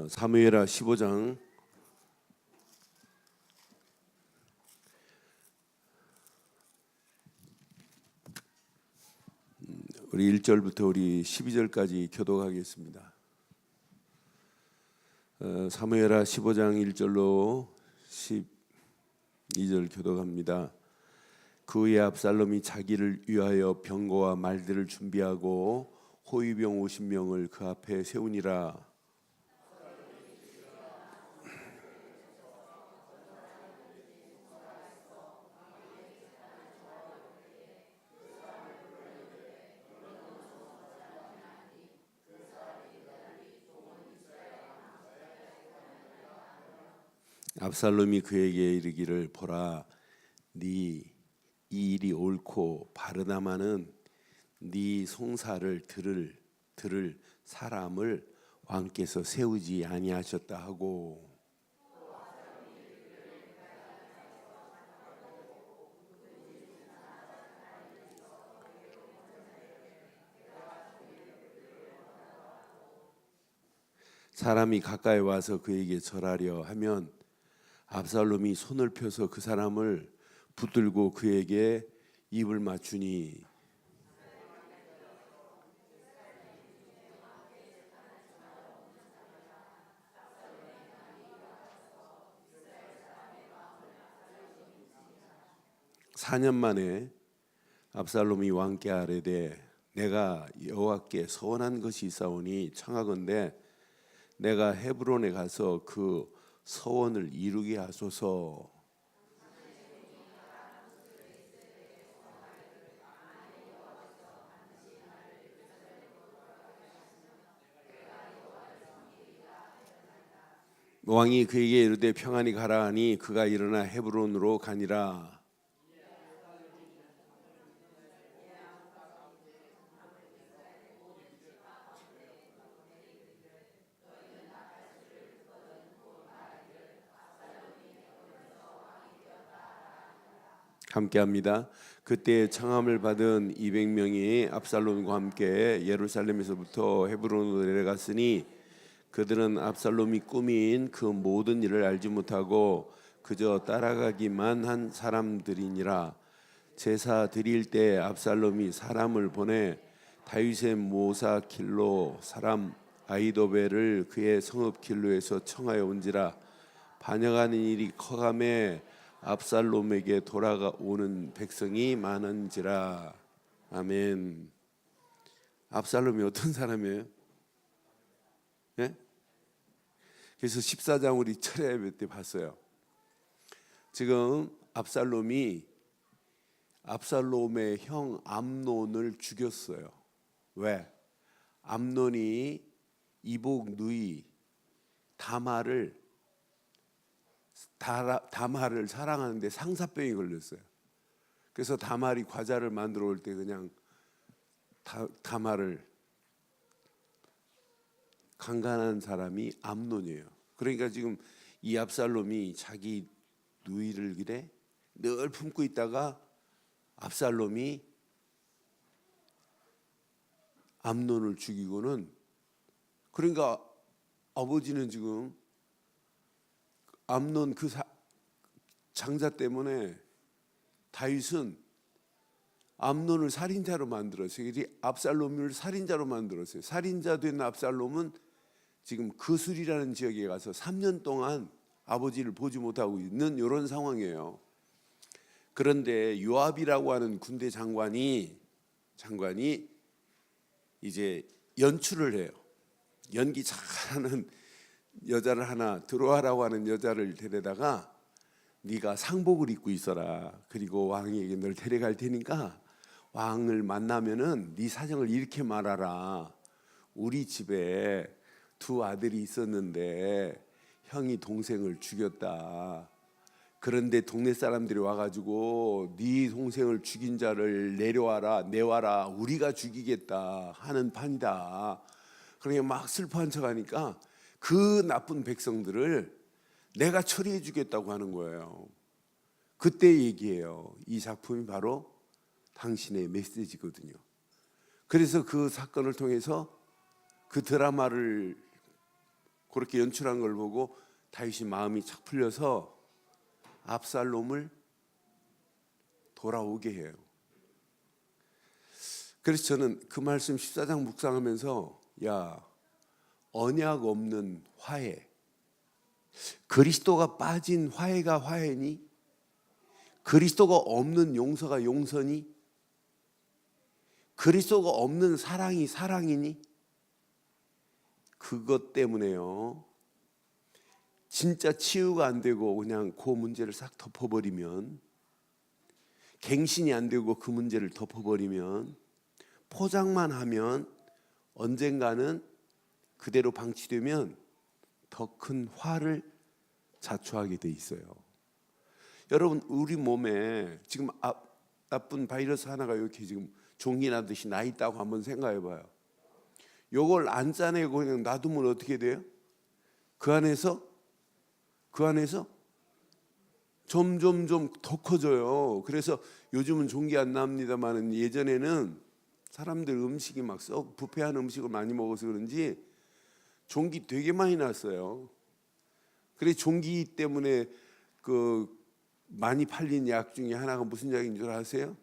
사무엘하 15장 우리 1절부터 우리 12절까지 교독하겠습니다. 사무엘하 15장 1절로 12절 교독합니다. 그 후에 압살롬이 자기를 위하여 병거와 말들을 준비하고 호위병 50명을 그 앞에 세우니라. 압살롬이 그에게 이르기를, 보라, 네 이 일이 옳고 바르다마는 네 송사를 들을 사람을 왕께서 세우지 아니하셨다 하고, 사람이 가까이 와서 그에게 절하려 하면 압살롬이 손을 펴서 그 사람을 붙들고 그에게 입을 맞추니, (4년) 만에 압살롬이 왕께 아뢰되, 내가 여호와께 서원한 것이 있사오니 청하건대 내가 헤브론에 가서 그 서원을 이루게 하소서. 왕이 그에게 이르되 평안히 가라 하니 그가 일어나 헤브론으로 가니라. 함께합니다. 그때 청함을 받은 200명이 압살롬과 함께 예루살렘에서부터 헤브론으로 내려갔으니 그들은 압살롬이 꾸민 그 모든 일을 알지 못하고 그저 따라가기만 한 사람들이니라. 제사 드릴 때 압살롬이 사람을 보내 다윗의 모사 길로 사람 아히도벨을 그의 성읍 길로에서 청하여 온지라. 반역하는 일이 커감에 압살롬에게 돌아오는 백성이 많은지라. 아멘. 압살롬이 어떤 사람이에요? 예? 그래서 14장 우리 철야 예배 때 봤어요. 지금 압살롬이 압살롬의 형 암논을 죽였어요. 왜? 암논이 이복 누이 다말을 사랑하는데 상사병이 걸렸어요. 그래서 다말이 과자를 만들어 올 때 그냥 다말을, 강간한 사람이 암논이에요. 그러니까 지금 이 압살롬이 자기 누이를 그래 늘 품고 있다가 압살롬이 암논을 죽이고는, 그러니까 아버지는 지금 암논 그 장자 때문에 다윗은 암논을 살인자로 만들었어요. 압살롬을 살인자로 만들었어요. 살인자 된 압살롬은 지금 그술이라는 지역에 가서 3년 동안 아버지를 보지 못하고 있는 이런 상황이에요. 그런데 요압이라고 하는 군대 장관이 이제 연출을 해요. 연기 잘하는 여자를 하나, 들어와라고 하는 여자를 데려다가 네가 상복을 입고 있어라. 그리고 왕에게 널 데려갈 테니까 왕을 만나면은 네 사정을 이렇게 말하라. 우리 집에 두 아들이 있었는데 형이 동생을 죽였다. 그런데 동네 사람들이 와가지고 네 동생을 죽인 자를 내와라. 우리가 죽이겠다 하는 판이다. 그러니까 막 슬퍼한 척하니까 그 나쁜 백성들을 내가 처리해 주겠다고 하는 거예요. 그때 얘기해요. 이 작품이 바로 당신의 메시지거든요. 그래서 그 사건을 통해서 그 드라마를 그렇게 연출한 걸 보고 다윗이 마음이 착 풀려서 압살롬을 돌아오게 해요. 그래서 저는 그 말씀 14장 묵상하면서 야, 언약 없는 화해, 그리스도가 빠진 화해가 화해니? 그리스도가 없는 용서가 용서니? 그리스도가 없는 사랑이 사랑이니? 그것 때문에요, 진짜 치유가 안 되고 그냥 그 문제를 싹 덮어버리면, 갱신이 안 되고 그 문제를 덮어버리면, 포장만 하면 언젠가는 그대로 방치되면 더 큰 화를 자초하게 돼 있어요. 여러분, 우리 몸에 지금 나쁜 바이러스 하나가 이렇게 지금 종이 나듯이 나 있다고 한번 생각해 봐요. 요걸 안 짜내고 그냥 놔두면 어떻게 돼요? 그 안에서 점점 더 커져요. 그래서 요즘은 종기 안 납니다만 예전에는 사람들 음식이 막 썩 부패한 음식을 많이 먹어서 그런지 종기 되게 많이 났어요. 그래서 종기 때문에 그 많이 팔린 약 중에 하나가 무슨 약인 줄 아세요?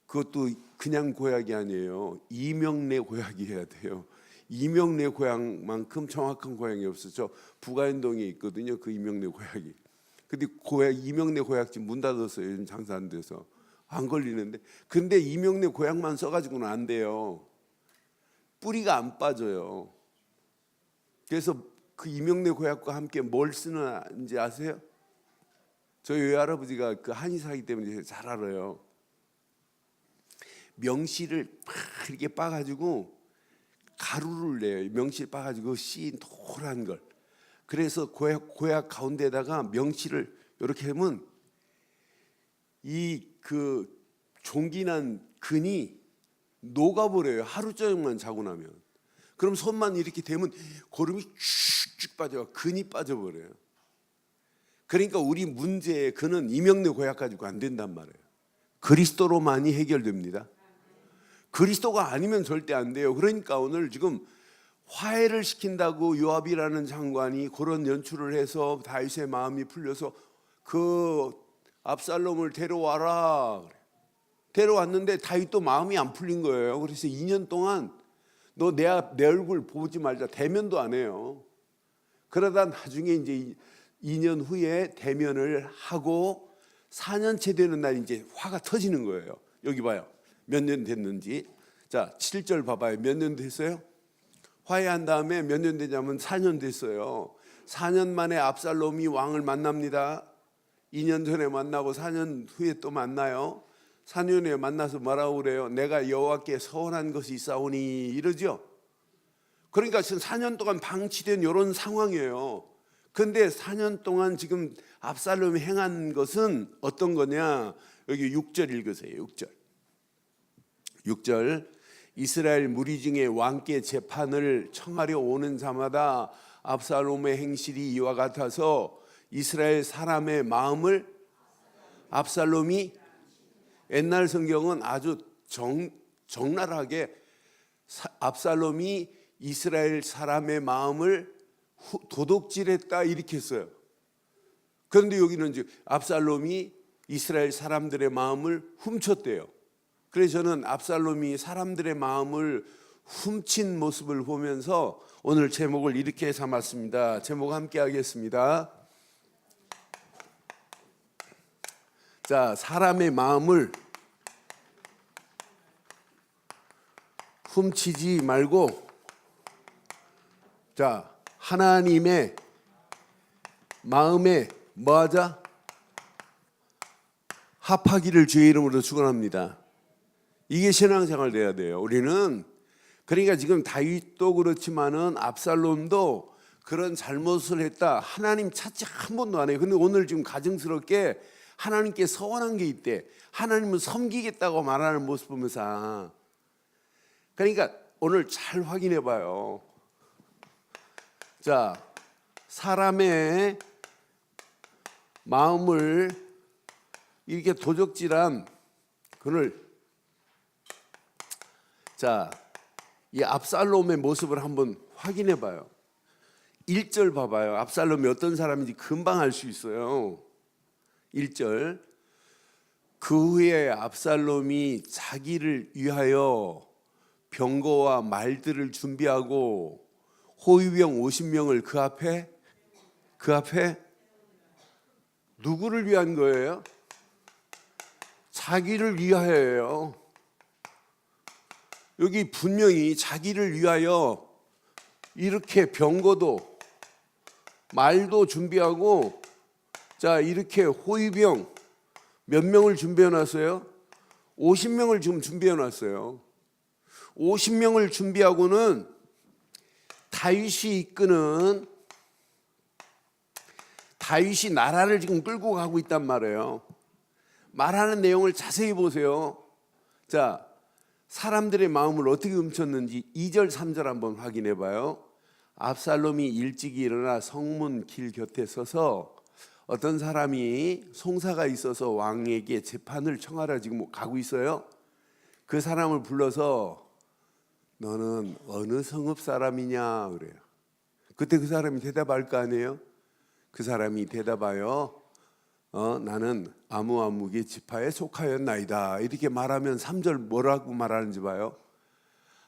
그것도 그냥 고약이 아니에요. 이명래 고약이어야 돼요. 이명래 고약만큼 정확한 고약이 없어요. 저 부가연동에 있거든요. 그 이명래 고약이. 근데 이명래 고약집 문 닫았어요. 요즘 장사 안 돼서 안 걸리는데. 근데 이명래 고약만 써가지고는 안 돼요. 뿌리가 안 빠져요. 그래서 그 이명래 고약과 함께 뭘 쓰는지 아세요? 저희 외할아버지가 그 한의사이기 때문에 잘 알아요. 명실을 막 이렇게 빠가지고 가루를 내요. 명실 빠가지고 씨 노란 걸. 그래서 고약 가운데다가 명실을 이렇게 하면 이 그 종기난 근이 녹아버려요. 하루 종일만 자고 나면. 그럼 손만 이렇게 대면 고름이 쭉쭉 빠져, 근이 빠져버려요. 그러니까 우리 문제의 근은 이명래 고약 가지고 안 된단 말이에요. 그리스도로만이 해결됩니다. 그리스도가 아니면 절대 안 돼요. 그러니까 오늘 지금 화해를 시킨다고 요압이라는 장관이 그런 연출을 해서 다윗의 마음이 풀려서 그 압살롬을 데려와라. 데려왔는데 다윗도 마음이 안 풀린 거예요. 그래서 2년 동안 너 내 얼굴 보지 말자. 대면도 안 해요. 그러다 나중에 이제 2년 후에 대면을 하고 4년째 되는 날 이제 화가 터지는 거예요. 여기 봐요. 몇 년 됐는지. 자, 7절 봐봐요. 몇 년 됐어요? 화해한 다음에 몇 년 되냐면 4년 됐어요. 4년 만에 압살롬이 왕을 만납니다. 2년 전에 만나고 4년 후에 또 만나요. 4년 후에 만나서 뭐라고 그래요? 내가 여호와께 서원한 것이 있사오니 이러죠. 그러니까 지금 4년 동안 방치된 이런 상황이에요. 그런데 4년 동안 지금 압살롬이 행한 것은 어떤 거냐? 여기 6절 읽으세요. 6절 이스라엘 무리 중에 왕께 재판을 청하려 오는 자마다 압살롬의 행실이 이와 같아서 이스라엘 사람의 마음을 압살롬이, 옛날 성경은 아주 적나라하게 압살롬이 이스라엘 사람의 마음을 도둑질했다 이렇게 했어요. 그런데 여기는 이제 압살롬이 이스라엘 사람들의 마음을 훔쳤대요. 그래서 저는 압살롬이 사람들의 마음을 훔친 모습을 보면서 오늘 제목을 이렇게 삼았습니다. 제목 함께 하겠습니다. 자, 사람의 마음을 훔치지 말고, 자, 하나님의 마음에 뭐하자? 합하기를 주의 이름으로 축원합니다. 이게 신앙생활 돼야 돼요. 우리는 그러니까 지금 다윗도 그렇지만은 압살롬도 그런 잘못을 했다. 하나님 찾지 한 번도 안 해요. 근데 오늘 지금 가증스럽게 하나님께 서원한 게 있대. 하나님을 섬기겠다고 말하는 모습 보면서, 그러니까 오늘 잘 확인해 봐요. 자, 사람의 마음을 이렇게 도적질한 그를, 자, 이 압살롬의 모습을 한번 확인해 봐요. 1절 봐봐요. 압살롬이 어떤 사람인지 금방 알 수 있어요. 1절. 그 후에 압살롬이 자기를 위하여 병거와 말들을 준비하고 호위병 50명을 그 앞에 누구를 위한 거예요? 자기를 위하여예요. 여기 분명히 자기를 위하여 이렇게 병거도 말도 준비하고, 자, 이렇게 호위병 몇 명을 준비해 놨어요? 50명을 지금 준비해 놨어요. 50명을 준비하고는 다윗이 이끄는, 다윗이 나라를 지금 끌고 가고 있단 말이에요. 말하는 내용을 자세히 보세요. 자, 사람들의 마음을 어떻게 훔쳤는지 2절 3절 한번 확인해 봐요. 압살롬이 일찍 일어나 성문 길 곁에 서서 어떤 사람이 송사가 있어서 왕에게 재판을 청하러 지금 가고 있어요. 그 사람을 불러서 너는 어느 성읍 사람이냐 그래요. 그때 그 사람이 대답할 거 아니에요? 그 사람이 대답하여 나는 아무아무의 지파에 속하였나이다 이렇게 말하면 3절 뭐라고 말하는지 봐요.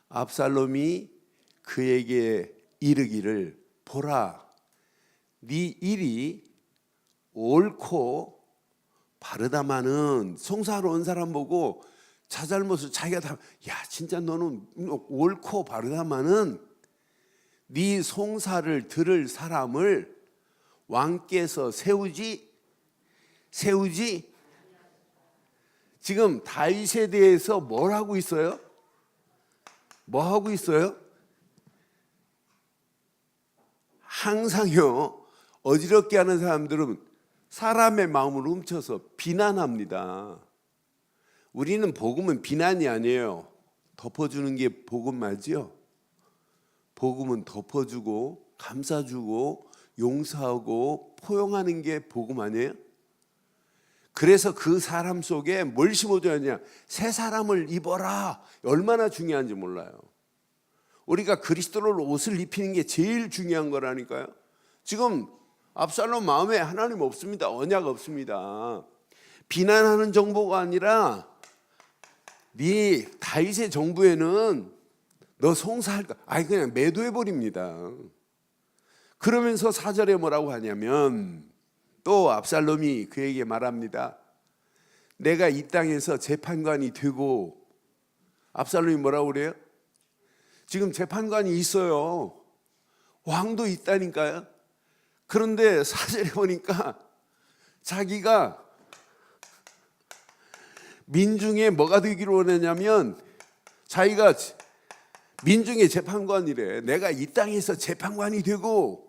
압살롬이 그에게 이르기를 보라, 네 일이 옳고 바르다마는, 송사하러 온 사람 보고 자잘못을 자기가 다, 야 진짜 너는 옳고 바르다마는 네 송사를 들을 사람을 왕께서 세우지. 지금 다윗에 대해서 뭘 하고 있어요? 뭐 하고 있어요? 항상요, 어지럽게 하는 사람들은 사람의 마음을 훔쳐서 비난합니다. 우리는 복음은 비난이 아니에요. 덮어주는 게 복음 맞죠? 복음은 덮어주고 감싸주고 용서하고 포용하는 게 복음 아니에요? 그래서 그 사람 속에 뭘 심어줘야 하냐? 새 사람을 입어라. 얼마나 중요한지 몰라요. 우리가 그리스도를 옷을 입히는 게 제일 중요한 거라니까요. 지금 압살롬 마음에 하나님 없습니다. 언약 없습니다. 비난하는 정보가 아니라 네 다윗의 정부에는 너 송사할까? 아니 그냥 매도해 버립니다. 그러면서 4절에 뭐라고 하냐면 또 압살롬이 그에게 말합니다. 내가 이 땅에서 재판관이 되고, 압살롬이 뭐라고 그래요? 지금 재판관이 있어요. 왕도 있다니까요. 그런데 4절에 보니까 자기가 민중에 뭐가 되기를 원하냐면 자기가 민중의 재판관이래. 내가 이 땅에서 재판관이 되고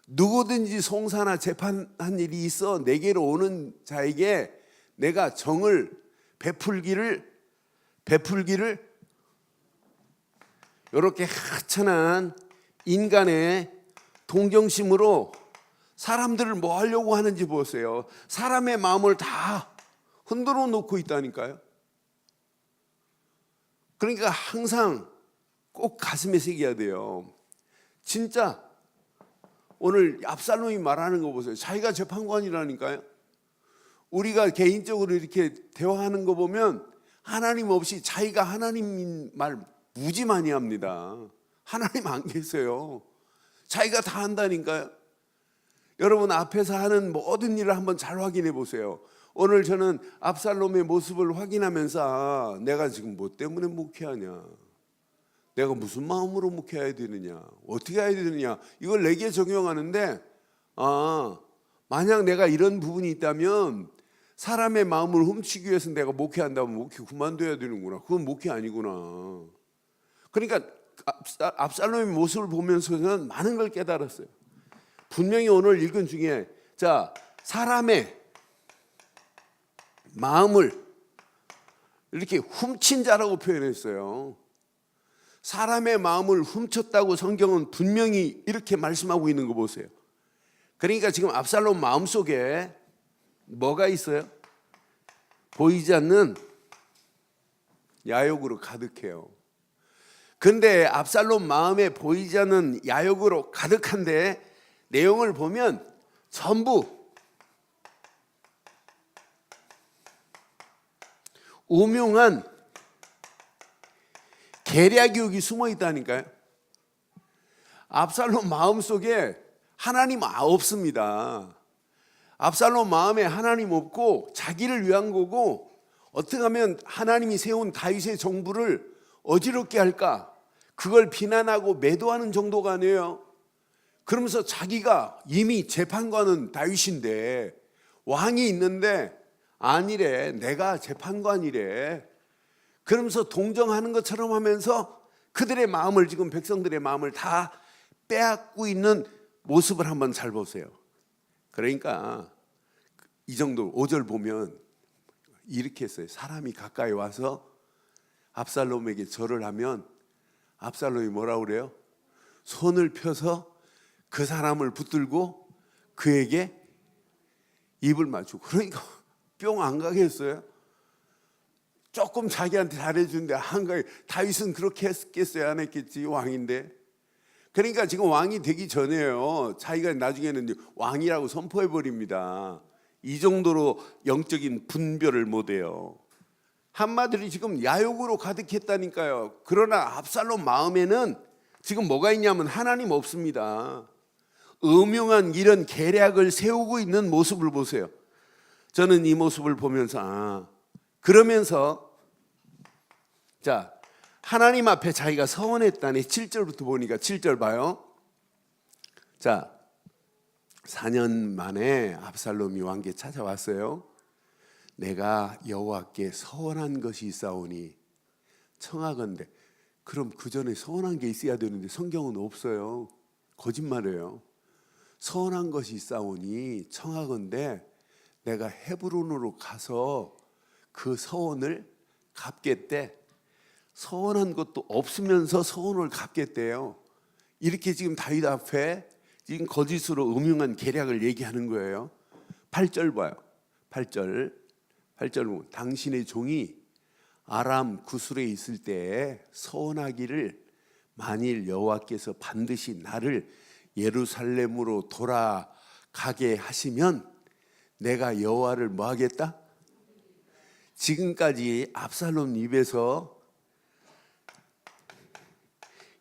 누구든지 송사나 재판한 일이 있어 내게로 오는 자에게 내가 정을 베풀기를 이렇게 하찮은 인간의 동정심으로 사람들을 뭐 하려고 하는지 보세요. 사람의 마음을 다 흔들어 놓고 있다니까요. 그러니까 항상 꼭 가슴에 새겨야 돼요. 진짜 오늘 압살롬이 말하는 거 보세요. 자기가 재판관이라니까요. 우리가 개인적으로 이렇게 대화하는 거 보면 하나님 없이 자기가 하나님 말 무지 많이 합니다. 하나님 안 계세요. 자기가 다 한다니까요. 여러분 앞에서 하는 모든 일을 한번 잘 확인해 보세요. 오늘 저는 압살롬의 모습을 확인하면서 내가 지금 뭐 때문에 목회하냐, 내가 무슨 마음으로 목회해야 되느냐, 어떻게 해야 되느냐, 이걸 내게 적용하는데 만약 내가 이런 부분이 있다면 사람의 마음을 훔치기 위해서 내가 목회한다면 목회 그만둬야 되는구나. 그건 목회 아니구나. 그러니까 압살롬의 모습을 보면서는 많은 걸 깨달았어요. 분명히 오늘 읽은 중에 자, 사람의 마음을 이렇게 훔친 자라고 표현했어요. 사람의 마음을 훔쳤다고 성경은 분명히 이렇게 말씀하고 있는 거 보세요. 그러니까 지금 압살롬 마음속에 뭐가 있어요? 보이지 않는 야욕으로 가득해요. 근데 압살롬 마음에 보이지 않는 야욕으로 가득한데 내용을 보면 전부 음흉한 계략유혹이 숨어 있다니까요. 압살롬 마음속에 하나님 없습니다. 압살롬 마음에 하나님 없고 자기를 위한 거고, 어떻게 하면 하나님이 세운 다윗의 정부를 어지럽게 할까, 그걸 비난하고 매도하는 정도가 아니에요. 그러면서 자기가 이미 재판관은 다윗인데, 왕이 있는데 아니래, 내가 재판관이래, 그러면서 동정하는 것처럼 하면서 그들의 마음을, 지금 백성들의 마음을 다 빼앗고 있는 모습을 한번 잘 보세요. 그러니까 이 정도 5절 보면 이렇게 했어요. 사람이 가까이 와서 압살롬에게 절을 하면 압살롬이 뭐라고 그래요? 손을 펴서 그 사람을 붙들고 그에게 입을 맞추고. 그러니까 뿅 안 가겠어요? 조금 자기한테 잘해주는데 안 가게. 다윗은 그렇게 했겠어요? 안 했겠지? 왕인데. 그러니까 지금 왕이 되기 전에요, 자기가 나중에는 왕이라고 선포해버립니다. 이 정도로 영적인 분별을 못해요. 한마디로 지금 야욕으로 가득했다니까요. 그러나 압살롬 마음에는 지금 뭐가 있냐면 하나님 없습니다. 음흉한 이런 계략을 세우고 있는 모습을 보세요. 저는 이 모습을 보면서 그러면서 자, 하나님 앞에 자기가 서원했다니. 7절부터 보니까 7절 봐요. 자, 4년 만에 압살롬이 왕께 찾아왔어요. 내가 여호와께 서원한 것이 있사오니 청하건대. 그럼 그 전에 서원한 게 있어야 되는데 성경은 없어요. 거짓말이에요. 서원한 것이 있사오니 청하건대 내가 헤브론으로 가서 그 서원을 갚겠대. 서원한 것도 없으면서 서원을 갚겠대요. 이렇게 지금 다윗 앞에 지금 거짓으로 음흉한 계략을 얘기하는 거예요. 8절 봐요. 8절 보면 당신의 종이 아람 구술에 있을 때에 서원하기를, 만일 여호와께서 반드시 나를 예루살렘으로 돌아가게 하시면 내가 여호와를 뭐 하겠다? 지금까지 압살롬 입에서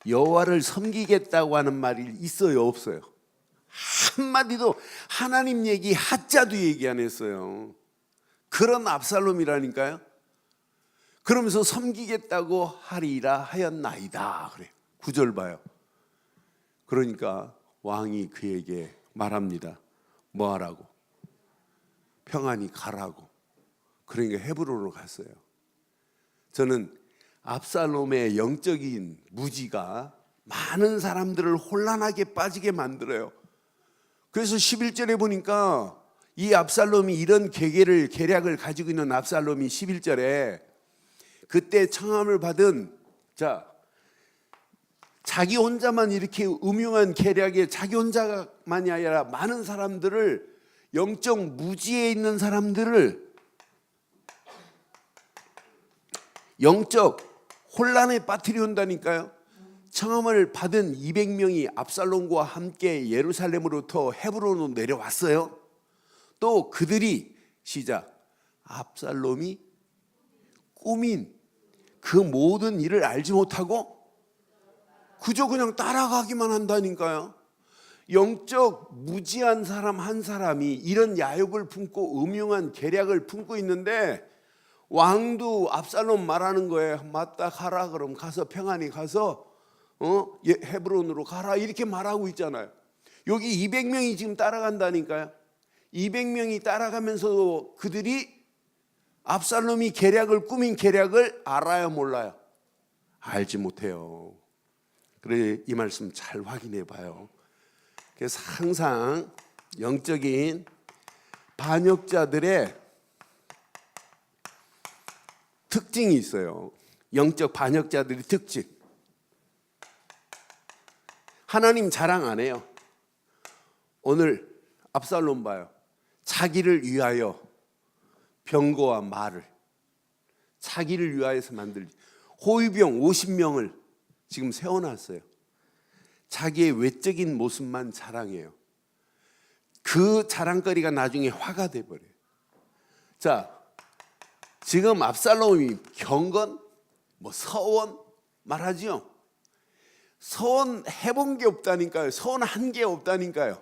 여호와를 섬기겠다고 하는 말이 있어요, 없어요? 한마디도 하나님 얘기 하자도 얘기 안 했어요. 그런 압살롬이라니까요. 그러면서 섬기겠다고 하리라 하였나이다 그래. 9절 봐요. 그러니까 왕이 그에게 말합니다. 뭐 하라고? 평안히 가라고. 그러니까 헤브론으로 갔어요. 저는 압살롬의 영적인 무지가 많은 사람들을 혼란하게 빠지게 만들어요. 그래서 11절에 보니까 이 압살롬이 이런 계략을 가지고 있는 압살롬이 11절에 그때 청함을 받은, 자기 혼자만 이렇게 음흉한 계략에 자기 혼자만이 아니라 많은 사람들을, 영적 무지에 있는 사람들을 영적 혼란에 빠뜨려 온다니까요. 청함을 받은 200명이 압살롬과 함께 예루살렘으로부터 헤브론으로 내려왔어요. 또 그들이 압살롬이 꾸민 그 모든 일을 알지 못하고 그저 그냥 따라가기만 한다니까요. 영적 무지한 사람 한 사람이 이런 야욕을 품고 음흉한 계략을 품고 있는데, 왕도 압살롬 말하는 거예요. 맞다, 가라. 그럼 가서 평안히 가서 헤브론으로 가라, 이렇게 말하고 있잖아요. 여기 200명이 지금 따라간다니까요. 200명이 따라가면서도 그들이 압살롬이 꾸민 계략을 알아요, 몰라요? 알지 못해요. 그래, 이 말씀 잘 확인해 봐요. 그래서 항상 영적인 반역자들의 특징이 있어요. 영적 반역자들의 특징. 하나님 자랑 안 해요. 오늘 압살롬 봐요. 자기를 위하여 병거와 말을 자기를 위하여서 만들지. 호위병 50명을 지금 세워놨어요. 자기의 외적인 모습만 자랑해요. 그 자랑거리가 나중에 화가 돼버려요. 자, 지금 압살롬이 경건, 서원 말하지요. 서원 해본 게 없다니까요. 서원한 게 없다니까요.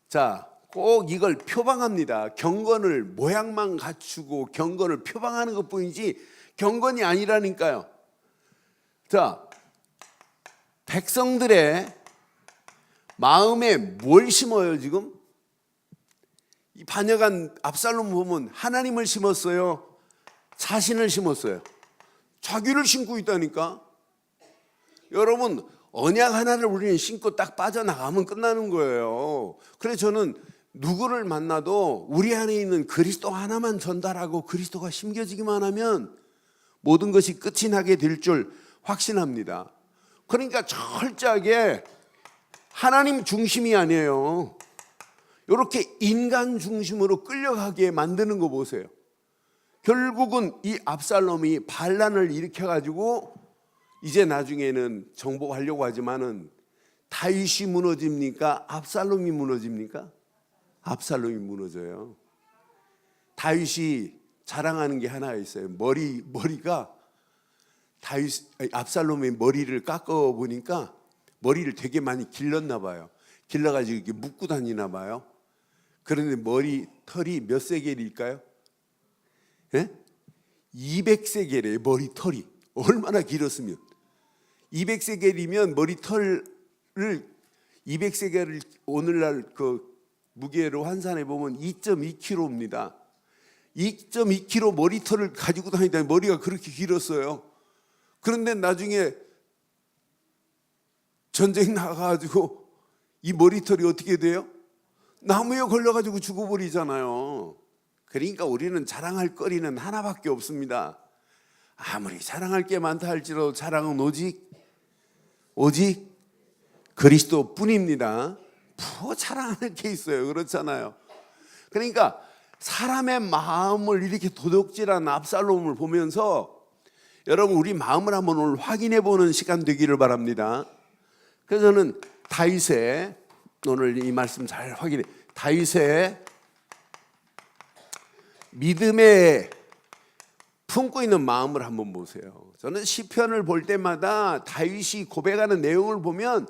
자, 꼭 이걸 표방합니다. 경건을 모양만 갖추고 경건을 표방하는 것뿐이지 경건이 아니라니까요. 자, 백성들의 마음에 뭘 심어요 지금? 이 반역한 압살롬 보면 하나님을 심었어요? 자신을 심었어요? 자기를 심고 있다니까. 여러분, 언약 하나를 우리는 신고 딱 빠져나가면 끝나는 거예요. 그래서 저는 누구를 만나도 우리 안에 있는 그리스도 하나만 전달하고 그리스도가 심겨지기만 하면 모든 것이 끝이 나게 될 줄 확신합니다. 그러니까 철저하게 하나님 중심이 아니에요. 이렇게 인간 중심으로 끌려가게 만드는 거 보세요. 결국은 이 압살롬이 반란을 일으켜가지고 이제 나중에는 정복하려고 하지만은 다윗이 무너집니까? 압살롬이 무너집니까? 압살롬이 무너져요. 다윗이 자랑하는 게 하나 있어요. 머리가 압살롬의 머리를 깎아 보니까 머리를 되게 많이 길렀나 봐요. 길러가지고 이렇게 묶고 다니나 봐요. 그런데 머리 털이 몇 세겔일까요? 예? 200세겔이에요. 머리 털이 얼마나 길었으면 200세겔이면 머리털을 200세겔을 오늘날 그 무게로 환산해 보면 2.2kg입니다. 2.2kg 머리털을 가지고 다니다니 머리가 그렇게 길었어요. 그런데 나중에 전쟁 나가가지고 이 머리털이 어떻게 돼요? 나무에 걸려가지고 죽어버리잖아요. 그러니까 우리는 자랑할 거리는 하나밖에 없습니다. 아무리 자랑할 게 많다 할지라도 자랑은 오직 그리스도뿐입니다. 뭐 자랑할 게 있어요. 그렇잖아요. 그러니까 사람의 마음을 이렇게 도둑질한 압살롬을 보면서 여러분 우리 마음을 한번 오늘 확인해 보는 시간 되기를 바랍니다. 그래서 저는 다윗의 오늘 이 말씀 잘 확인해. 다윗의 믿음에 품고 있는 마음을 한번 보세요. 저는 시편을 볼 때마다 다윗이 고백하는 내용을 보면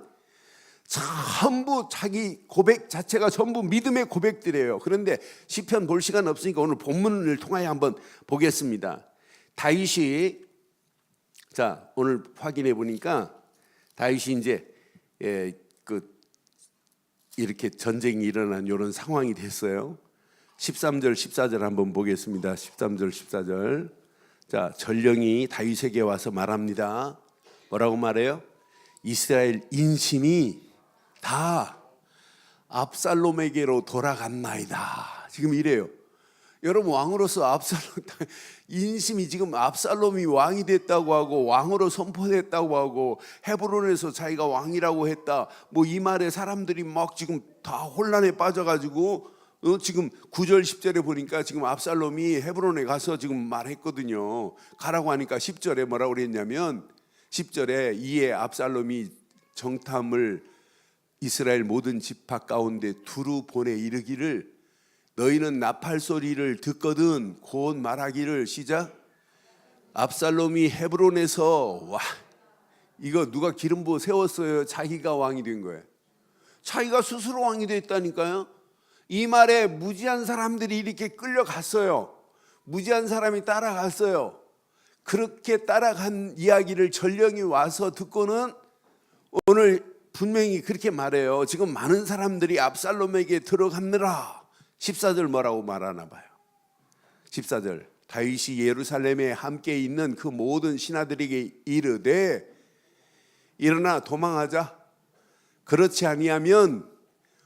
전부 자기 고백 자체가 전부 믿음의 고백들이에요. 그런데 시편 볼 시간 없으니까 오늘 본문을 통하여 한번 보겠습니다. 다윗이 자 오늘 확인해 보니까 다윗이 이제 이렇게 전쟁이 일어난 이런 상황이 됐어요. 13절 14절 한번 보겠습니다. 13절 14절. 자, 전령이 다윗에게 와서 말합니다. 뭐라고 말해요? 이스라엘 인심이 다 압살롬에게로 돌아갔나이다. 지금 이래요. 여러분 왕으로서 압살롬 인심이 지금 압살롬이 왕이 됐다고 하고 왕으로 선포됐다고 하고 헤브론에서 자기가 왕이라고 했다. 뭐 이 말에 사람들이 막 지금 다 혼란에 빠져가지고 지금 9절 10절에 보니까 지금 압살롬이 헤브론에 가서 지금 말했거든요. 가라고 하니까 10절에 뭐라고 그랬냐면 10절에 이에 압살롬이 정탐을 이스라엘 모든 지파 가운데 두루 보내 이르기를 너희는 나팔 소리를 듣거든 곧 말하기를 시작 압살롬이 헤브론에서 와 이거 누가 기름 부어 세웠어요? 자기가 왕이 된 거예요. 자기가 스스로 왕이 됐다니까요. 이 말에 무지한 사람들이 이렇게 끌려갔어요. 무지한 사람이 따라갔어요. 그렇게 따라간 이야기를 전령이 와서 듣고는 오늘 분명히 그렇게 말해요. 지금 많은 사람들이 압살롬에게 들어갔느라 14절 뭐라고 말하나 봐요. 14절 다윗이 예루살렘에 함께 있는 그 모든 신하들에게 이르되 일어나 도망하자. 그렇지 아니하면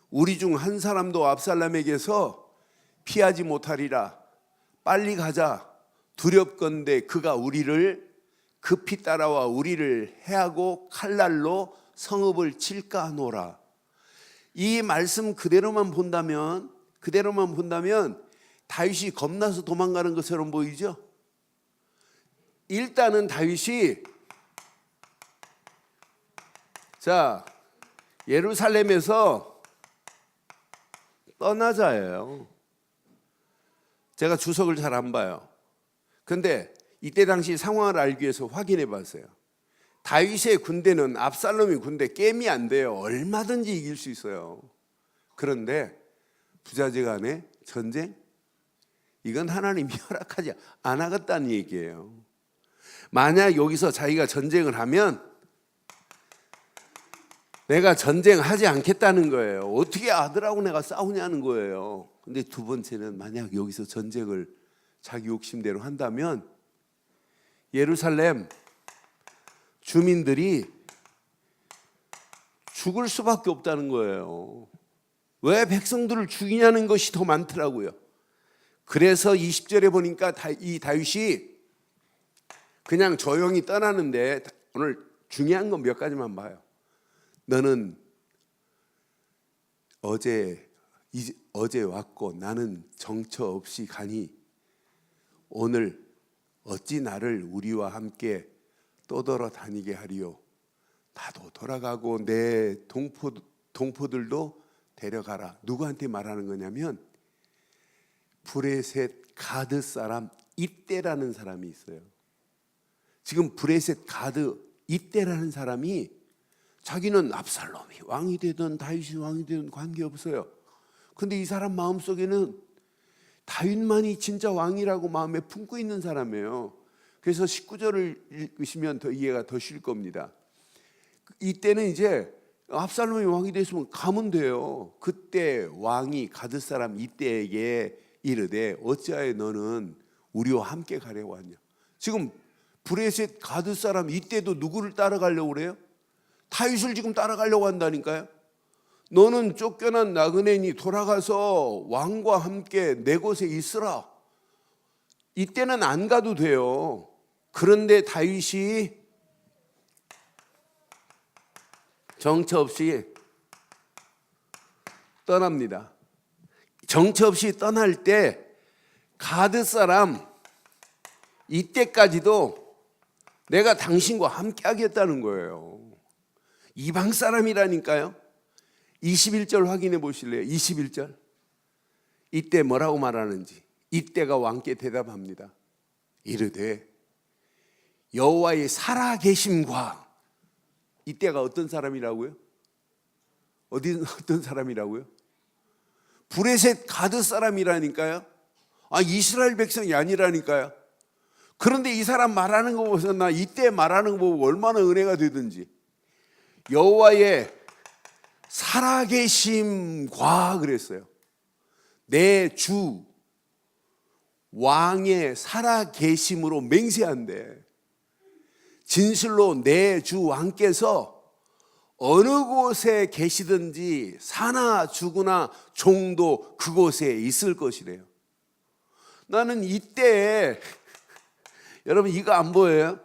우리 중 한 사람도 압살롬에게서 피하지 못하리라. 빨리 가자. 두렵건대 그가 우리를 급히 따라와 우리를 해하고 칼날로 성읍을 칠까 하노라. 이 말씀 그대로만 본다면 다윗이 겁나서 도망가는 것처럼 보이죠? 일단은 다윗이 자, 예루살렘에서 떠나자예요. 제가 주석을 잘 안 봐요. 근데 이때 당시 상황을 알기 위해서 확인해 봤어요. 다윗의 군대는 압살롬의 군대 게임이 안 돼요. 얼마든지 이길 수 있어요. 그런데 부자지간에 전쟁? 이건 하나님이 허락하지 안 하겠다는 얘기예요. 만약 여기서 자기가 전쟁을 하면 내가 전쟁하지 않겠다는 거예요. 어떻게 아들하고 내가 싸우냐는 거예요. 근데 두 번째는 만약 여기서 전쟁을 자기 욕심대로 한다면 예루살렘 주민들이 죽을 수밖에 없다는 거예요. 왜 백성들을 죽이냐는 것이 더 많더라고요. 그래서 20절에 보니까 이 다윗이 그냥 조용히 떠나는데, 오늘 중요한 건 몇 가지만 봐요. 너는 어제 왔고 나는 정처 없이 가니 오늘 어찌 나를 우리와 함께 떠돌아 다니게 하리요. 나도 돌아가고 내 동포들도 데려가라. 누구한테 말하는 거냐면 브레셋 가드 사람 입대라는 사람이 있어요. 지금 브레셋 가드 입대라는 사람이 자기는 압살롬이 왕이 되든 다윗이 왕이 되든 관계없어요. 근데 이 사람 마음속에는 다윗만이 진짜 왕이라고 마음에 품고 있는 사람이에요. 그래서 19절을 읽으시면 더 이해가 더 쉬울 겁니다. 이때는 이제 압살롬이 왕이 됐으면 가면 돼요. 그때 왕이 가드 사람 이때에게 이르되 어찌하여 너는 우리와 함께 가려고 하냐. 지금 브레셋 가드 사람 이때도 누구를 따라가려고 그래요? 다윗을 지금 따라가려고 한다니까요. 너는 쫓겨난 나그네니 돌아가서 왕과 함께 내 곳에 있으라. 이때는 안 가도 돼요. 그런데 다윗이 정처 없이 떠납니다. 정처 없이 떠날 때 가드 사람 이때까지도 내가 당신과 함께 하겠다는 거예요. 이방 사람이라니까요. 21절 확인해 보실래요? 21절. 이때 뭐라고 말하는지. 이때가 왕께 대답합니다. 이르되 여호와의 살아계심과. 이때가 어떤 사람이라고요? 어떤 사람이라고요? 브레셋 가드 사람이라니까요. 이스라엘 백성이 아니라니까요. 그런데 이 사람 말하는 거 보세요. 나 이때 말하는 거 보고 얼마나 은혜가 되든지. 여호와의 살아계심과 그랬어요. 내 주 왕의 살아계심으로 맹세한대. 진실로 내 주 왕께서 어느 곳에 계시든지 사나 죽으나 종도 그곳에 있을 것이래요. 나는 이때 여러분 이거 안 보여요?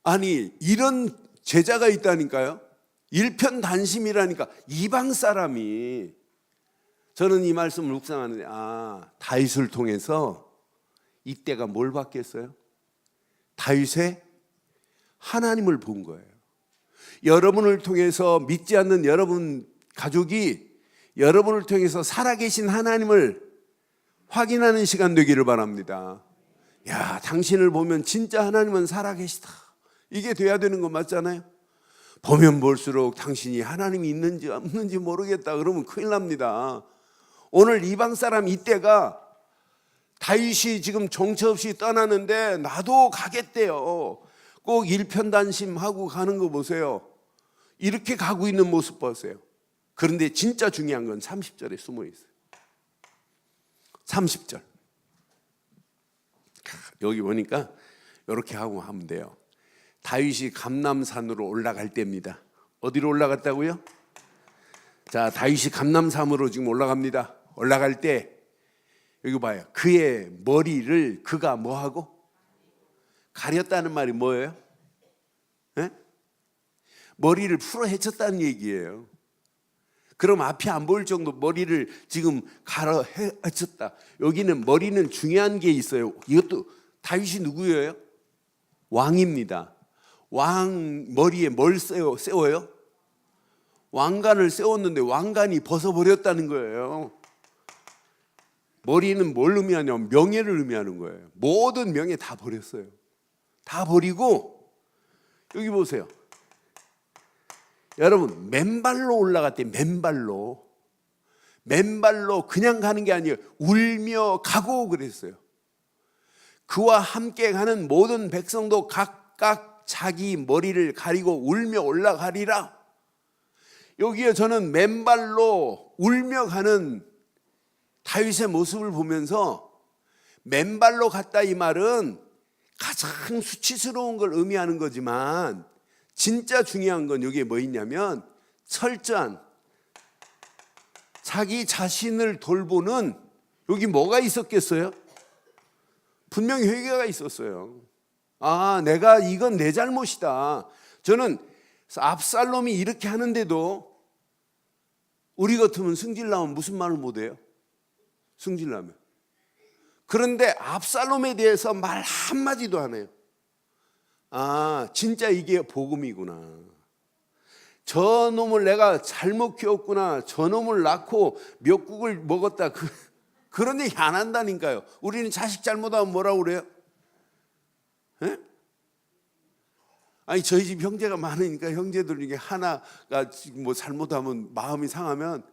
아니 이런 제자가 있다니까요. 일편단심이라니까. 이방 사람이. 저는 이 말씀을 묵상하는데 다윗을 통해서 이때가 뭘 받겠어요? 다윗의 하나님을 본 거예요. 여러분을 통해서 믿지 않는 여러분 가족이 여러분을 통해서 살아계신 하나님을 확인하는 시간 되기를 바랍니다. 야, 당신을 보면 진짜 하나님은 살아계시다. 이게 돼야 되는 거 맞잖아요. 보면 볼수록 당신이 하나님이 있는지 없는지 모르겠다 그러면 큰일 납니다. 오늘 이방 사람 이때가 다윗이 지금 정처 없이 떠나는데 나도 가겠대요. 꼭 일편단심하고 가는 거 보세요. 이렇게 가고 있는 모습 보세요. 그런데 진짜 중요한 건 30절에 숨어 있어요. 30절. 여기 보니까 이렇게 하고 하면 돼요. 다윗이 감람산으로 올라갈 때입니다. 어디로 올라갔다고요? 자, 다윗이 감람산으로 지금 올라갑니다. 올라갈 때 여기 봐요. 그의 머리를 그가 뭐하고? 가렸다는 말이 뭐예요? 네? 머리를 풀어 헤쳤다는 얘기예요. 그럼 앞이 안 보일 정도 머리를 지금 가려 헤쳤다. 여기는 머리는 중요한 게 있어요. 이것도 다윗이 누구예요? 왕입니다. 왕 머리에 뭘 세워요? 왕관을 세웠는데 왕관이 벗어버렸다는 거예요. 머리는 뭘 의미하냐면 명예를 의미하는 거예요. 모든 명예 다 버렸어요. 다 버리고 여기 보세요. 여러분 맨발로 올라갔대. 맨발로 그냥 가는 게 아니에요. 울며 가고 그랬어요. 그와 함께 가는 모든 백성도 각각 자기 머리를 가리고 울며 올라가리라. 여기에 저는 맨발로 울며 가는 다윗의 모습을 보면서 맨발로 갔다 이 말은 가장 수치스러운 걸 의미하는 거지만 진짜 중요한 건 여기에 뭐 있냐면 철저한 자기 자신을 돌보는 여기 뭐가 있었겠어요? 분명히 회개가 있었어요. 아, 내가 이건 내 잘못이다. 저는 압살롬이 이렇게 하는데도 우리 같으면 승질나면 무슨 말을 못해요? 승질나면. 그런데 압살롬에 대해서 말 한마디도 안 해요. 아, 진짜 이게 복음이구나. 저 놈을 내가 잘못 키웠구나. 저 놈을 낳고 멱국을 먹었다. 그런 얘기 안 한다니까요. 우리는 자식 잘못하면 뭐라고 그래요? 에? 아니 저희 집 형제가 많으니까 형제들 중에 하나가 지금 뭐 잘못하면 마음이 상하면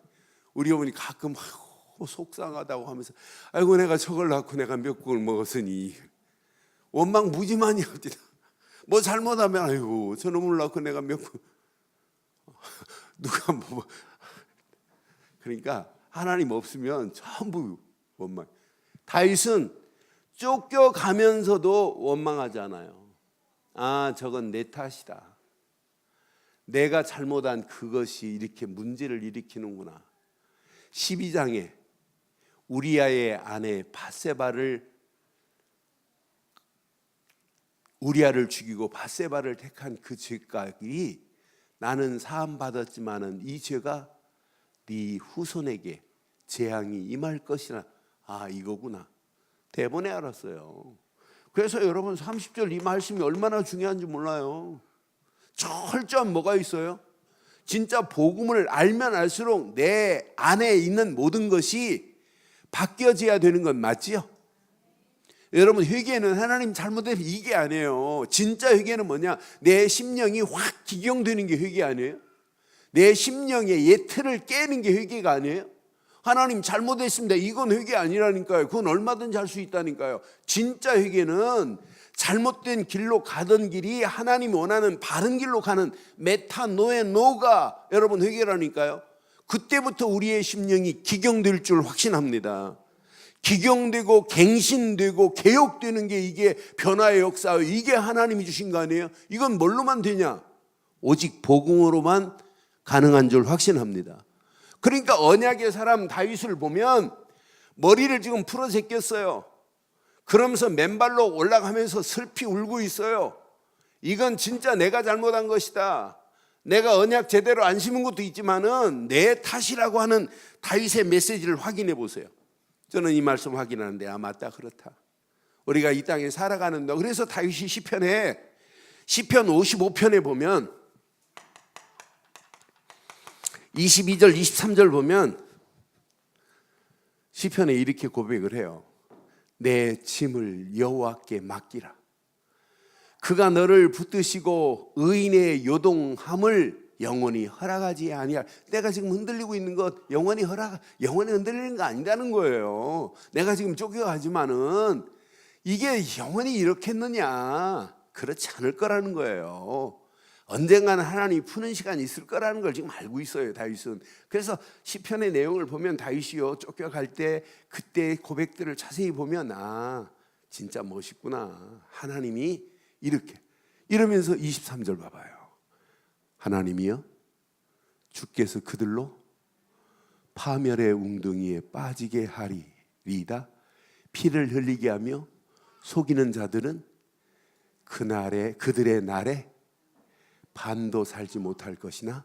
우리 어머니 가끔 아이고, 속상하다고 하면서 아이고 내가 저걸 낳고 내가 멱국을 먹었으니 원망 무지만이 합니다. 뭐 잘못하면 아이고 저놈을 낳고 내가 멱국 누가 뭐 그러니까 하나님 없으면 전부 원망. 다윗은 쫓겨가면서도 원망하지 않아요. 아, 저건 내 탓이다. 내가 잘못한 그것이 이렇게 문제를 일으키는구나. 12장에 우리아의 아내 밧세바를 우리아를 죽이고 밧세바를 택한 그 죄값이 나는 사함 받았지만은 이 죄가 네 후손에게 재앙이 임할 것이라. 아, 이거구나. 대번에 알았어요. 그래서 여러분 30절 이 말씀이 얼마나 중요한지 몰라요. 철저한 뭐가 있어요? 진짜 복음을 알면 알수록 내 안에 있는 모든 것이 바뀌어져야 되는 건 맞지요? 여러분 회개는 하나님 잘못되면 이게 아니에요. 진짜 회개는 뭐냐? 내 심령이 확 기경되는 게 회개 아니에요? 내 심령의 옛 틀을 깨는 게 회개가 아니에요? 하나님 잘못했습니다. 이건 회개 아니라니까요. 그건 얼마든지 할 수 있다니까요. 진짜 회개는 잘못된 길로 가던 길이 하나님이 원하는 바른 길로 가는 메타노에노가 여러분 회개라니까요. 그때부터 우리의 심령이 기경될 줄 확신합니다. 기경되고 갱신되고 개혁되는 게 이게 변화의 역사예요. 이게 하나님이 주신 거 아니에요? 이건 뭘로만 되냐? 오직 복음으로만 가능한 줄 확신합니다. 그러니까 언약의 사람 다윗을 보면 머리를 지금 풀어 제꼈어요. 그러면서 맨발로 올라가면서 슬피 울고 있어요. 이건 진짜 내가 잘못한 것이다. 내가 언약 제대로 안 심은 것도 있지만은 내 탓이라고 하는 다윗의 메시지를 확인해 보세요. 저는 이 말씀 확인하는데 아 맞다 그렇다. 우리가 이 땅에 살아가는다. 그래서 다윗이 시편 55편에 보면 22절 23절 보면 시편에 이렇게 고백을 해요. 내 짐을 여호와께 맡기라. 그가 너를 붙드시고 의인의 요동함을 영원히 허락하지 아니할. 내가 지금 흔들리고 있는 것 영원히 흔들리는 거 아니라는 거예요. 내가 지금 쫓겨가지만은 이게 영원히 이렇겠느냐? 그렇지 않을 거라는 거예요. 언젠가는 하나님이 푸는 시간이 있을 거라는 걸 지금 알고 있어요, 다윗은. 그래서 시편의 내용을 보면 다윗이요 쫓겨갈 때 그때 고백들을 자세히 보면 아 진짜 멋있구나. 하나님이 이렇게 이러면서 23절 봐봐요. 하나님이여 주께서 그들로 파멸의 웅덩이에 빠지게 하리이다. 피를 흘리게 하며 속이는 자들은 그들의 날에 반도 살지 못할 것이나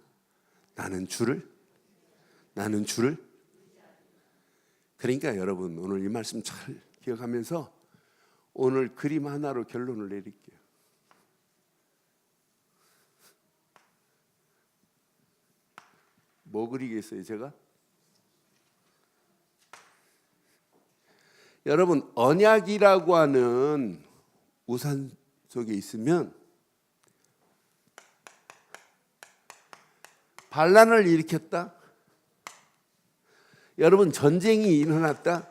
나는 주를 그러니까 여러분 오늘 이 말씀 잘 기억하면서 오늘 그림 하나로 결론을 내릴게요. 뭐 그리겠어요 제가? 여러분 언약이라고 하는 우산 속에 있으면 반란을 일으켰다. 여러분 전쟁이 일어났다.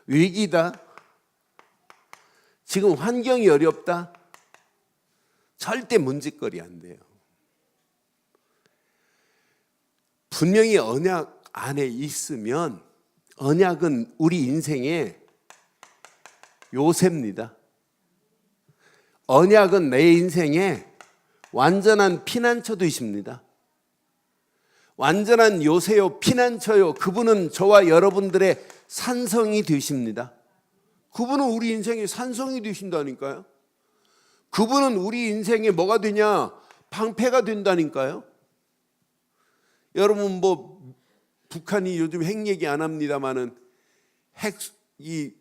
위기다. 지금 환경이 어렵다. 절대 문제거리 안 돼요. 분명히 언약 안에 있으면 언약은 우리 인생의 요새입니다. 언약은 내 인생의 완전한 피난처 되십니다. 완전한 요새요, 피난처요. 그분은 저와 여러분들의 산성이 되십니다. 그분은 우리 인생의 산성이 되신다니까요. 그분은 우리 인생에 뭐가 되냐? 방패가 된다니까요. 여러분 뭐 북한이 요즘 핵 얘기 안 합니다마는 핵이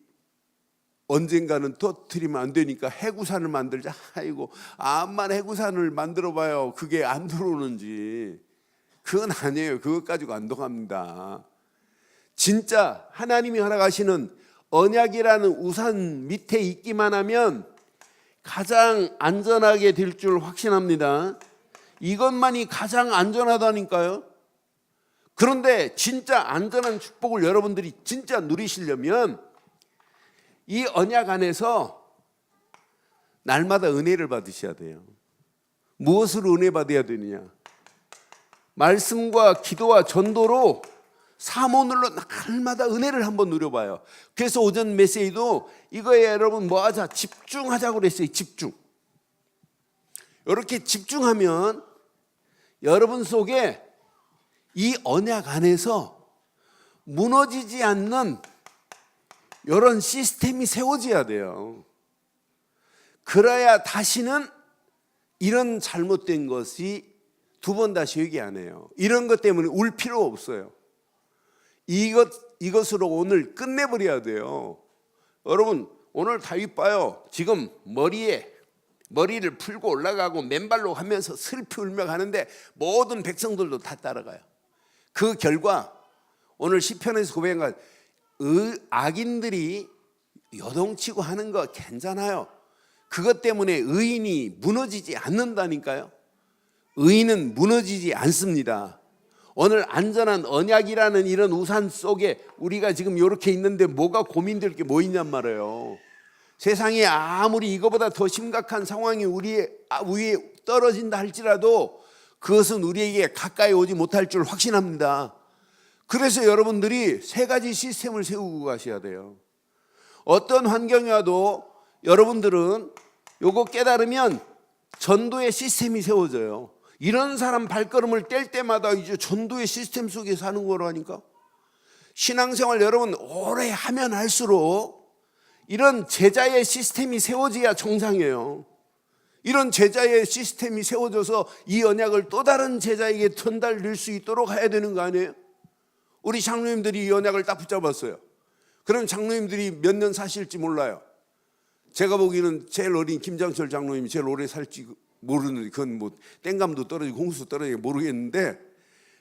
언젠가는 터뜨리면 안 되니까 해구산을 만들자. 아이고 암만 해구산을 만들어봐요. 그게 안 들어오는지. 그건 아니에요. 그것 가지고 안 동합니다. 진짜 하나님이 허락하시는 언약이라는 우산 밑에 있기만 하면 가장 안전하게 될 줄 확신합니다. 이것만이 가장 안전하다니까요. 그런데 진짜 안전한 축복을 여러분들이 진짜 누리시려면 이 언약 안에서 날마다 은혜를 받으셔야 돼요. 무엇으로 은혜 받아야 되느냐? 말씀과 기도와 전도로 사모늘로 날마다 은혜를 한번 누려봐요. 그래서 오전 메시지도 이거에 여러분 뭐하자? 집중하자고 그랬어요. 집중. 이렇게 집중하면 여러분 속에 이 언약 안에서 무너지지 않는 이런 시스템이 세워져야 돼요. 그래야 다시는 이런 잘못된 것이 두 번 다시 얘기 안 해요. 이런 것 때문에 울 필요 없어요. 이것으로 오늘 끝내버려야 돼요. 여러분 오늘 다윗 봐요. 지금 머리를 풀고 올라가고 맨발로 하면서 슬피 울며 가는데 모든 백성들도 다 따라가요. 그 결과 오늘 시편에서 고백한 악인들이 요동치고 하는 거 괜찮아요. 그것 때문에 의인이 무너지지 않는다니까요. 의인은 무너지지 않습니다. 오늘 안전한 언약이라는 이런 우산 속에 우리가 지금 이렇게 있는데 뭐가 고민될 게 뭐 있냔 말이에요. 세상에 아무리 이거보다 더 심각한 상황이 우리 위에 떨어진다 할지라도 그것은 우리에게 가까이 오지 못할 줄 확신합니다. 그래서 여러분들이 세 가지 시스템을 세우고 가셔야 돼요. 어떤 환경이 와도 여러분들은 요거 깨달으면 전도의 시스템이 세워져요. 이런 사람 발걸음을 뗄 때마다 이제 전도의 시스템 속에 사는 거라니까. 신앙생활 여러분 오래 하면 할수록 이런 제자의 시스템이 세워져야 정상이에요. 이런 제자의 시스템이 세워져서 이 언약을 또 다른 제자에게 전달될 수 있도록 해야 되는 거 아니에요? 우리 장로님들이 이 언약을 딱 붙잡았어요. 그럼 장로님들이 몇 년 사실지 몰라요. 제가 보기에는 제일 어린 김장철 장로님이 제일 오래 살지 모르는데 그건 뭐 땡감도 떨어지고 홍수 떨어지고 모르겠는데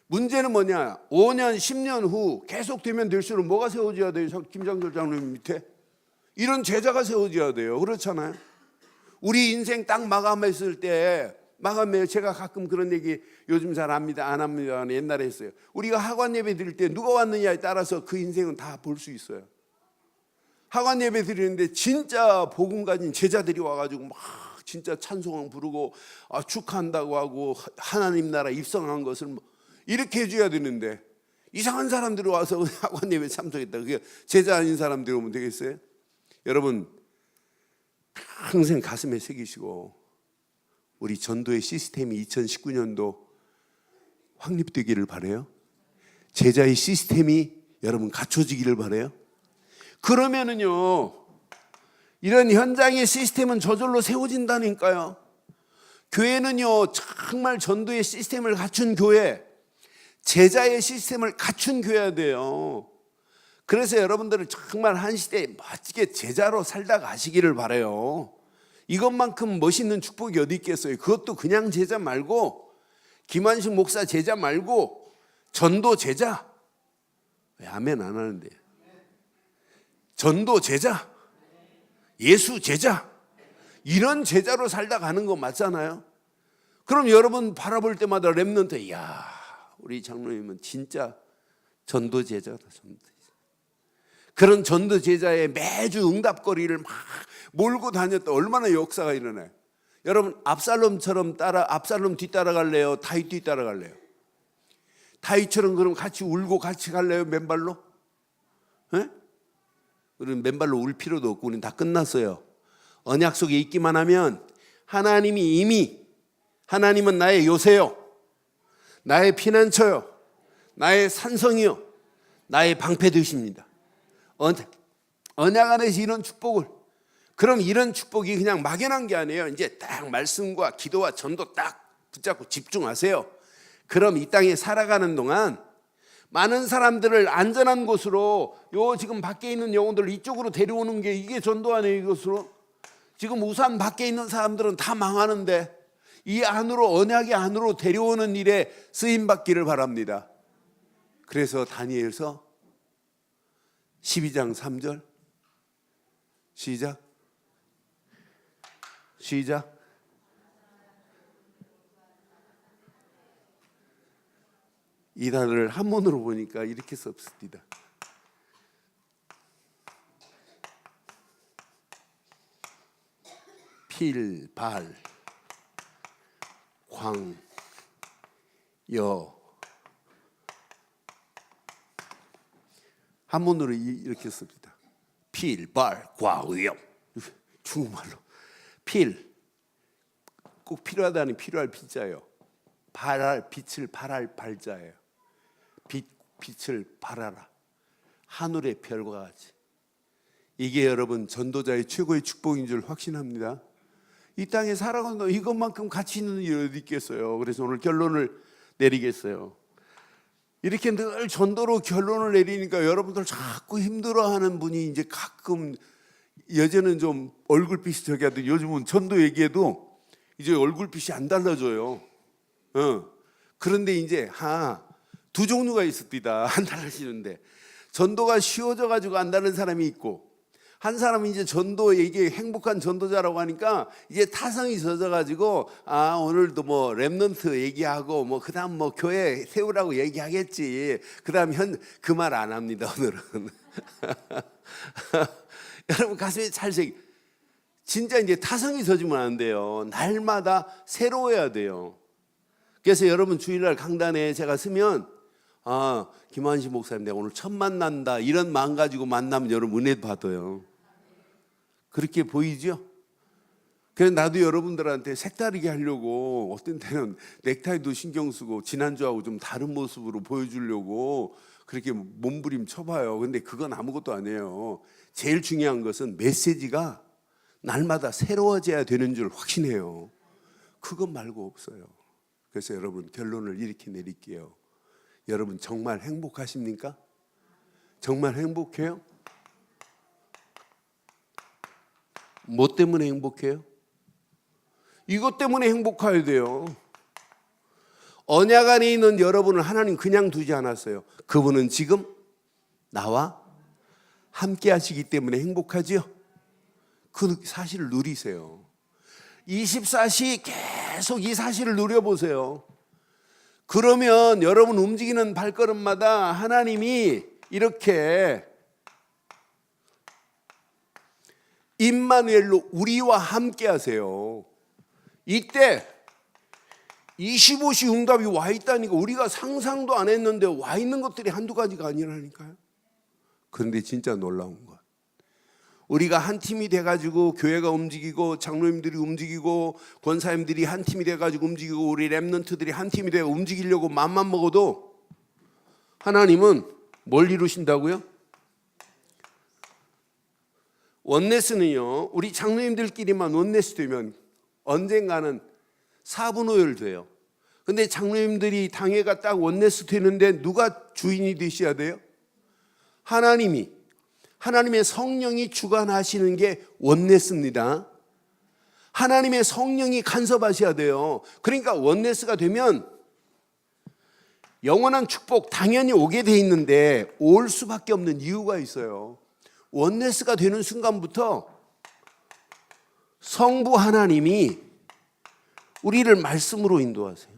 문제는 뭐냐? 5년 10년 후 계속 되면 될수록 뭐가 세워져야 돼요? 김장철 장로님 밑에 이런 제자가 세워져야 돼요. 그렇잖아요. 우리 인생 딱 마감했을 때 마감에 제가 가끔 그런 얘기 요즘 잘 압니다 안 합니다 옛날에 했어요. 우리가 학원 예배 드릴 때 누가 왔느냐에 따라서 그 인생은 다 볼 수 있어요. 학원 예배 드리는데 진짜 복음 가진 제자들이 와가지고 막 진짜 찬송을 부르고 축하한다고 하고 하나님 나라 입성한 것을 이렇게 해줘야 되는데 이상한 사람들이 와서 학원 예배 참석했다. 그게 제자 아닌 사람들이 오면 되겠어요? 여러분 평생 가슴에 새기시고 우리 전도의 시스템이 2019년도 확립되기를 바라요. 제자의 시스템이 여러분 갖춰지기를 바라요. 그러면은요 이런 현장의 시스템은 저절로 세워진다니까요. 교회는요 정말 전도의 시스템을 갖춘 교회, 제자의 시스템을 갖춘 교회야 돼요. 그래서 여러분들은 정말 한 시대에 멋지게 제자로 살다 가시기를 바라요. 이것만큼 멋있는 축복이 어디 있겠어요. 그것도 그냥 제자 말고 김한식 목사 제자 말고 전도 제자. 왜 아멘 안 하는데? 전도 제자, 예수 제자, 이런 제자로 살다 가는 거 맞잖아요. 그럼 여러분 바라볼 때마다 렘넌트, 이야, 우리 장로님은 진짜 전도 제자다. 전도 제자. 그런 전도 제자의 매주 응답거리를 막 몰고 다녔다. 얼마나 역사가 일어나요. 여러분 압살롬처럼 압살롬 뒤따라갈래요? 다윗 뒤따라갈래요? 다윗처럼 그럼 같이 울고 같이 갈래요? 맨발로? 네? 우리는 맨발로 울 필요도 없고 우리는 다 끝났어요. 언약 속에 있기만 하면 하나님이 이미, 하나님은 나의 요새요, 나의 피난처요, 나의 산성이요, 나의 방패 되십니다. 언약 안에서 이런 축복을, 그럼 이런 축복이 그냥 막연한 게 아니에요. 이제 딱 말씀과 기도와 전도 딱 붙잡고 집중하세요. 그럼 이 땅에 살아가는 동안 많은 사람들을 안전한 곳으로, 요 지금 밖에 있는 영혼들을 이쪽으로 데려오는 게 이게 전도 아니에요. 이것으로 지금 우산 밖에 있는 사람들은 다 망하는데 이 안으로, 언약의 안으로 데려오는 일에 쓰임 받기를 바랍니다. 그래서 다니엘서 12장 3절 시작. 이 단어를 한문으로 보니까 이렇게 썼습니다. 필, 발, 광, 여. 한문으로 이렇게 씁니다. 필, 발, 광, 여. 중국말로. 필, 꼭 필요하다는 필요할 필자예요. 발할, 빛을 발할 발자예요. 빛을 발하라. 하늘의 별과 같이. 이게 여러분 전도자의 최고의 축복인 줄 확신합니다. 이 땅에 살아가는 이것만큼 가치 있는 일이 어디 있겠어요. 그래서 오늘 결론을 내리겠어요. 이렇게 늘 전도로 결론을 내리니까 여러분들 자꾸 힘들어하는 분이 이제 가끔, 예전엔 좀 얼굴빛이 저기 하던데 요즘은 전도 얘기해도 이제 얼굴빛이 안 달라져요. 그런데 이제 두 종류가 있습니다. 안 달라지는데 전도가 쉬워져 가지고 안 다른 사람이 있고, 한 사람은 이제 전도 얘기, 행복한 전도자라고 하니까 이제 타성이 젖어 가지고 오늘도 뭐 렘넌트 얘기하고 뭐 그다음 뭐 교회 세우라고 얘기하겠지. 그다음 그 말 안 합니다. 오늘은. 여러분 가슴에 찰색. 진짜 이제 타성이 젖으면 안 돼요. 날마다 새로워야 돼요. 그래서 여러분 주일날 강단에 제가 쓰면 김한식 목사님 내가 오늘 처음 만난다 이런 마음 가지고 만나면 여러분 은혜 받아요. 그렇게 보이죠? 그래서 나도 여러분들한테 색다르게 하려고 어떤 때는 넥타이도 신경 쓰고 지난주하고 좀 다른 모습으로 보여주려고 그렇게 몸부림 쳐봐요. 근데 그건 아무것도 아니에요. 제일 중요한 것은 메시지가 날마다 새로워져야 되는 줄 확신해요. 그것 말고 없어요. 그래서 여러분 결론을 이렇게 내릴게요. 여러분 정말 행복하십니까? 정말 행복해요? 뭐 때문에 행복해요? 이것 때문에 행복해야 돼요. 언약 안에 있는 여러분을 하나님 그냥 두지 않았어요. 그분은 지금 나와 함께 하시기 때문에 행복하지요? 그 사실을 누리세요. 24시 계속 이 사실을 누려보세요. 그러면 여러분 움직이는 발걸음마다 하나님이 이렇게 임마누엘로 우리와 함께 하세요. 이때 25시 응답이 와 있다니까. 우리가 상상도 안 했는데 와 있는 것들이 한두 가지가 아니라니까요. 그런데 진짜 놀라운 것, 우리가 한 팀이 돼가지고 교회가 움직이고 장로님들이 움직이고 권사님들이 한 팀이 돼가지고 움직이고 우리 렘넌트들이 한 팀이 되어 움직이려고 맘만 먹어도 하나님은 뭘 이루신다고요? 원네스는요, 우리 장로님들끼리만 원네스 되면 언젠가는 4분오열 돼요. 근데 장로님들이 당회가 딱 원네스 되는데 누가 주인이 되셔야 돼요? 하나님의 성령이 주관하시는 게 원네스입니다. 하나님의 성령이 간섭하셔야 돼요. 그러니까 원네스가 되면 영원한 축복 당연히 오게 돼 있는데 올 수밖에 없는 이유가 있어요. 원네스가 되는 순간부터 성부 하나님이 우리를 말씀으로 인도하세요.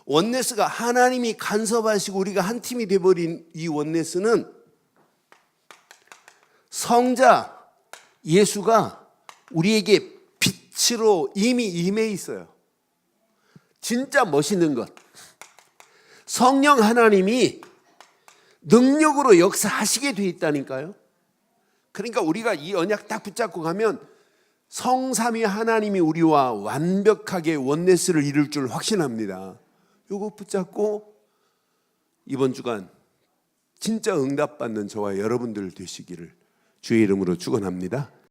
원네스가 하나님이 간섭하시고 우리가 한 팀이 돼버린 이 원네스는 성자 예수가 우리에게 빛으로 이미 임해 있어요. 진짜 멋있는 것, 성령 하나님이 능력으로 역사하시게 돼 있다니까요. 그러니까 우리가 이 언약 딱 붙잡고 가면 성삼위 하나님이 우리와 완벽하게 원네스를 이룰 줄 확신합니다. 요거 붙잡고 이번 주간 진짜 응답받는 저와 여러분들 되시기를 주의 이름으로 축원합니다.